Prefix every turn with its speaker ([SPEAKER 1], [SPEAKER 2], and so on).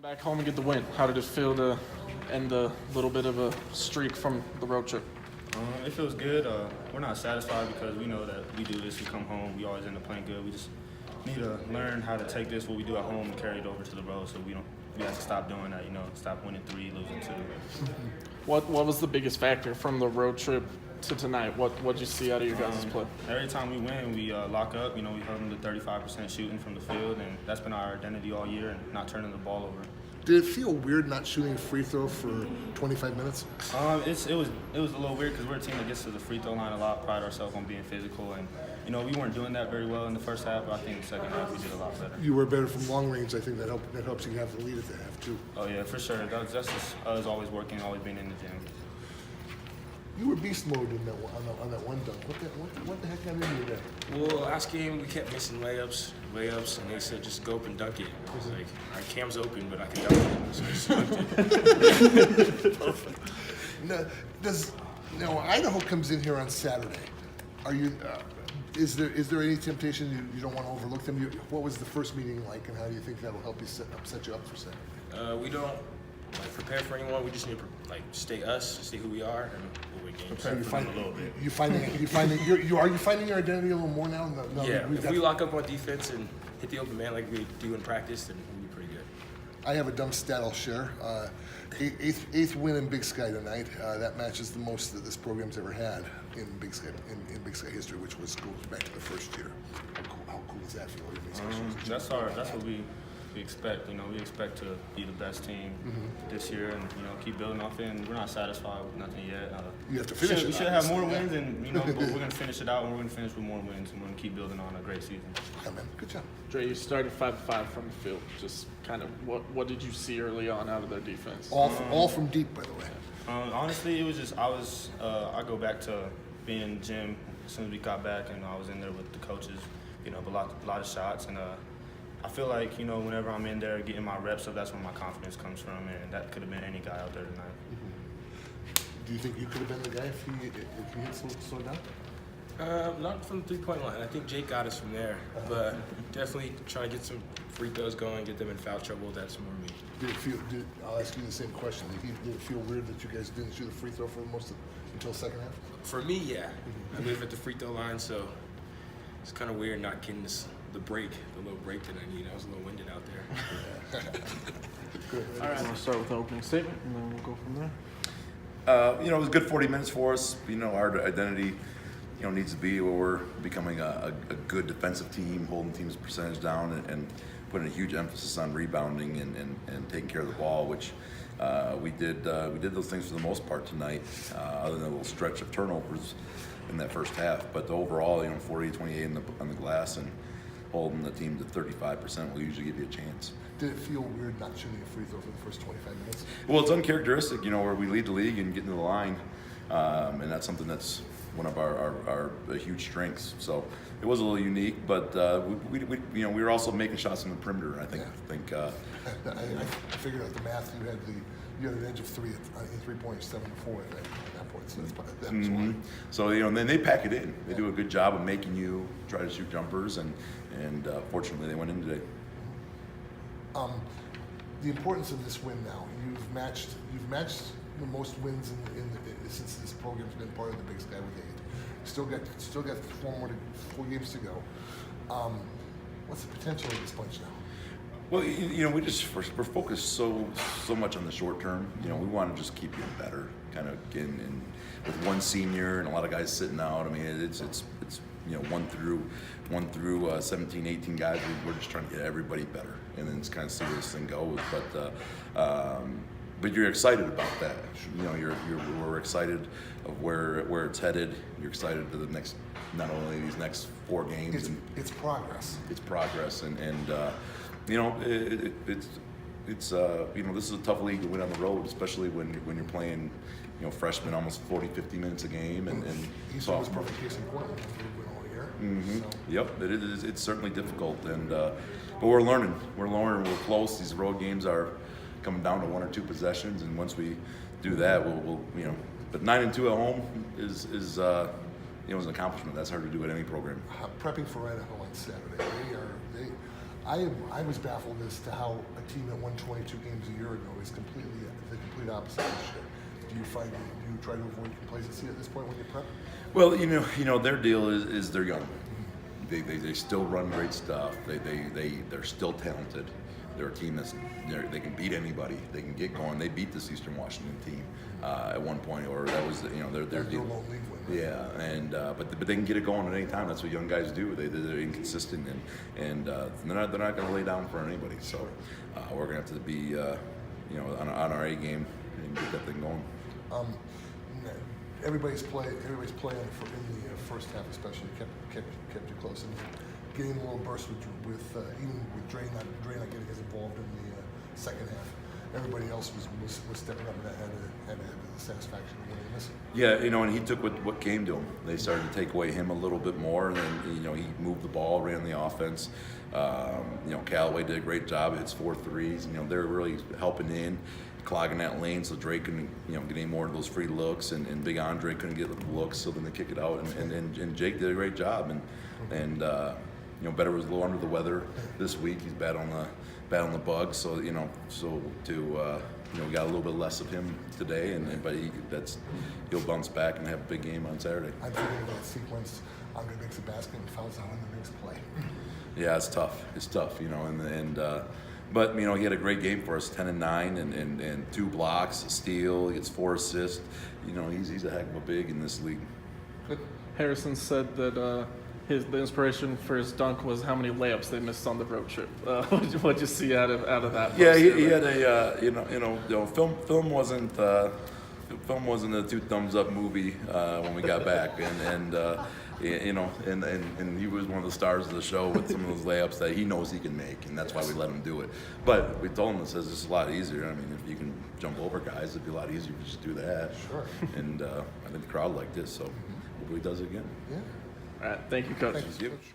[SPEAKER 1] Back home and get the win. How did it feel to end a little bit of a streak from the road trip?
[SPEAKER 2] It feels good. We're not satisfied because we know that we do this, we come home, we always end up playing good. We just need to learn how to take this, what we do at home, and carry it over to the road so we have to stop doing that, stop winning 3, losing 2.
[SPEAKER 1] What was the biggest factor from the road trip to tonight? What did you see out of your guys' play?
[SPEAKER 2] Every time we win, we lock up. We held them to 35% shooting from the field, and that's been our identity all year, and not turning the ball over.
[SPEAKER 3] Did it feel weird not shooting a free throw for 25 minutes?
[SPEAKER 2] It was a little weird because we're a team that gets to the free throw line a lot, pride ourselves on being physical, and we weren't doing that very well in the first half, but I think in the second half we did a lot better.
[SPEAKER 3] You were better from long range. I think that helps you have the lead at the half too.
[SPEAKER 2] Oh yeah, for sure. That's just us always working, always being in the gym.
[SPEAKER 3] You were beast mode on that one dunk. What the heck got into you there?
[SPEAKER 4] Well, last game we kept missing layups, and they said just go up and dunk it. I was like, all right, Cam's open, but I can dunk it. So I just dunked it.
[SPEAKER 3] Perfect. Now Idaho comes in here on Saturday. Are you? Is there any temptation you don't want to overlook them? What was the first meeting like, and how do you think that will help you set you up for Saturday?
[SPEAKER 4] We don't prepare for anyone. We just need to stay us, stay who we are, and we'll win games.
[SPEAKER 3] So you finding your identity a little more now? No,
[SPEAKER 4] yeah, if we lock up on defense and hit the open man like we do in practice, then we'll be pretty good.
[SPEAKER 3] I have a dumb stat I'll share. Eighth win in Big Sky tonight. That matches the most that this program's ever had in Big Sky history, which goes back to the first year. How cool is that for the organization?
[SPEAKER 2] That's what we expect. We expect to be the best team this year, and keep building off it. And we're not satisfied with nothing yet.
[SPEAKER 3] You have to finish it.
[SPEAKER 2] We should have more wins, and but we're going to finish it out, and we're going to finish with more wins, and we're going to keep building on a great season.
[SPEAKER 3] Yeah, man. Good job.
[SPEAKER 1] Dre, you started 5-5 from the field. Just kind of what did you see early on out of their defense?
[SPEAKER 3] All from deep, by the way.
[SPEAKER 2] Honestly, it was just I go back to being in the gym as soon as we got back, and I was in there with the coaches. A lot of shots, and I feel like whenever I'm in there getting my reps up, that's where my confidence comes from, and that could have been any guy out there tonight.
[SPEAKER 3] Do you think you could have been the guy if you had slowed down?
[SPEAKER 4] Not from the 3-point line. I think Jake got us from there, but definitely trying to get some free throws going, get them in foul trouble. That's more me.
[SPEAKER 3] I'll ask you the same question. Did it feel weird that you guys didn't shoot a free throw for until the second half?
[SPEAKER 4] For me, yeah. I live at the free throw line, so it's kind of weird not getting the little break that I need. I was a little winded out there.
[SPEAKER 3] Good.
[SPEAKER 1] All right, we'll start with the opening statement, and then we'll go from there.
[SPEAKER 5] It was a good 40 minutes for us. Our identity, needs to be where we're becoming a good defensive team, holding teams' percentage down, and putting a huge emphasis on rebounding and taking care of the ball, which we did those things for the most part tonight, other than a little stretch of turnovers in that first half. But overall, 40-28 on the glass and holding the team to 35% will usually give you a chance.
[SPEAKER 3] Did it feel weird not shooting a free throw for the first 25 minutes?
[SPEAKER 5] Well, it's uncharacteristic, where we lead the league and get into the line, and that's something that's one of our huge strengths. So it was a little unique, but we were also making shots from the perimeter. I think.
[SPEAKER 3] Yeah. I figured out the math. You had an edge of 3 in 3 points, 7 to 4 at that point. So that's why.
[SPEAKER 5] So and then they pack it in. They do a good job of making you try to shoot jumpers, and fortunately they went in today.
[SPEAKER 3] The importance of this win now. You've matched the most wins since this program's been part of the Big Sky with 8. Still got 4 games to go. What's the potential of this bunch now?
[SPEAKER 5] Well, we're focused so much on the short term. We want to just keep getting better, kind of getting in with one senior and a lot of guys sitting out. I mean, it's 1 through 17, 18 guys. We're just trying to get everybody better, and then kind of see where this thing goes. But you're excited about that. We're excited of where it's headed. You're excited to the next, not only these next 4 games.
[SPEAKER 3] It's progress.
[SPEAKER 5] It's progress, and it's this is a tough league to win on the road, especially when you're playing freshmen almost 40-50 minutes a game, and
[SPEAKER 3] Eastern was perfect case in point. All year. So.
[SPEAKER 5] Yep, it's certainly difficult, and but we're learning. We're close. These road games are coming down to 1 or 2 possessions, and once we do that, we'll But 9-2 at home is an accomplishment. That's hard to do at any program.
[SPEAKER 3] Prepping for Idaho on Saturday. I was baffled as to how a team that won 22 games a year ago is completely the complete opposite this year. Do you try to avoid complacency at this point when you prep?
[SPEAKER 5] Well, their deal is they're young. They still run great stuff. They're still talented. They're a team they can beat anybody. They can get going. They beat this Eastern Washington team at one point, or that was their deal.
[SPEAKER 3] Lone league win.
[SPEAKER 5] Yeah, and but they can get it going at any time. That's what young guys do. They're inconsistent and they're not going to lay down for anybody. So we're going to have to be on our A game and get that thing going.
[SPEAKER 3] Everybody's playing in the first half, especially kept you close, and getting a little burst with even with Dre not getting as involved in the second half. Everybody else was stepping up and had the satisfaction of winning this.
[SPEAKER 5] Yeah, and he took what came to him. They started to take away him a little bit more, and then he moved the ball, ran the offense. Callaway did a great job. Hits 4 threes. They're really helping in, clogging that lane so Drake couldn't get any more of those free looks, and Big Andre couldn't get the looks, so then they kick it out, and Jake did a great job, and Better was a little under the weather this week. He's battling the bugs, so we got a little bit less of him today, but he'll bounce back and have a big game on Saturday.
[SPEAKER 3] I'm thinking of that sequence. Andre makes a basket and fouls out on the next play.
[SPEAKER 5] Yeah, it's tough. But he had a great game for us, 10 and 9, and 2 blocks, a steal. He gets 4 assists. He's a heck of a big in this league.
[SPEAKER 1] Harrison said that the inspiration for his dunk was how many layups they missed on the road trip. What'd you see out of that?
[SPEAKER 5] Yeah, he had a film wasn't a 2 thumbs up movie when we got back, and he was one of the stars of the show with some of those layups that he knows he can make, and that's why we let him do it. But we told him it says it's a lot easier. I mean, if you can jump over guys, it'd be a lot easier if you just do that.
[SPEAKER 3] Sure.
[SPEAKER 5] And I think the crowd liked it, so hopefully he does it again.
[SPEAKER 3] Yeah.
[SPEAKER 1] All right, thank you, Coach.
[SPEAKER 3] Thanks,
[SPEAKER 5] Thank you.
[SPEAKER 3] Coach.